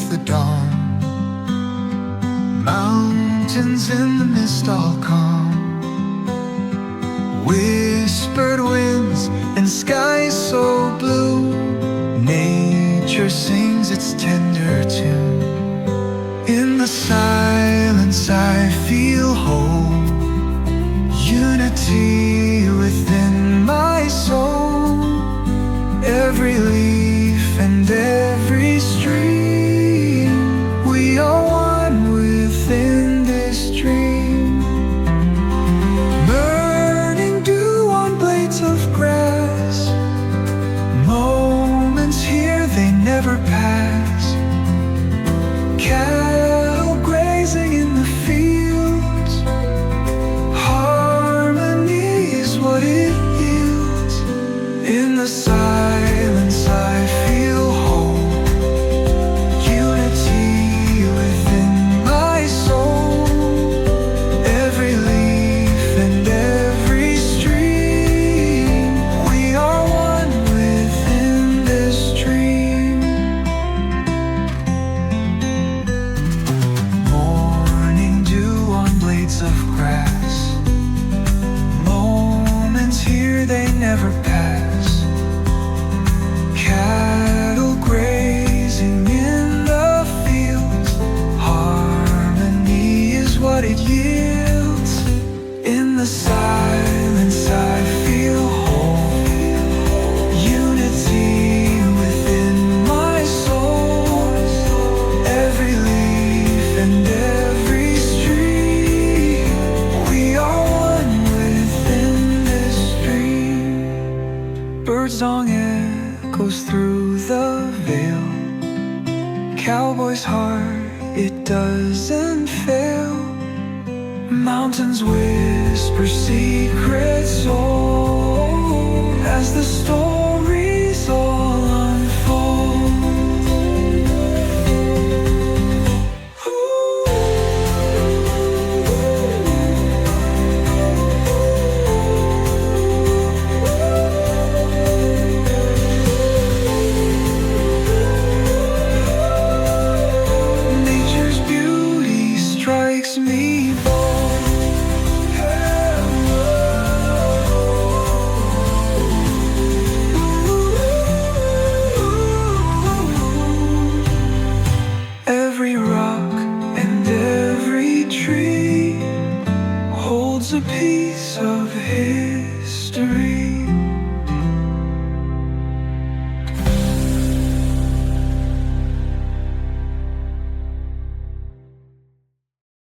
the dawn. Mountains in the mist all calm. Whispered winds and skies so blue. Nature sings its tender tune. In the silence I feel whole. Unity within my soul. Every leaf and every stream, we are one within this dream. Burning dew on blades of grass. Moments here, they never pass. Cattle grazing in the fields. Harmony is what it yields. In the silence I feel whole. Unity within my soul. Every leaf and every stream, we are one within this dream. Morning dew on blades of grass. Moments here, they never pass. Cattle grazing in the fields. Harmony is what it yields. In the silence I feel whole. Unity within my soul. Every leaf and every stream, we are one within this dream. Birdsong echoes through the veil. Cowboy's heart, it doesn't fail. Mountains whisper secrets soul as the stories all unfold. Nature's beauty strikes me bold. Every rock and every tree holds a piece of history.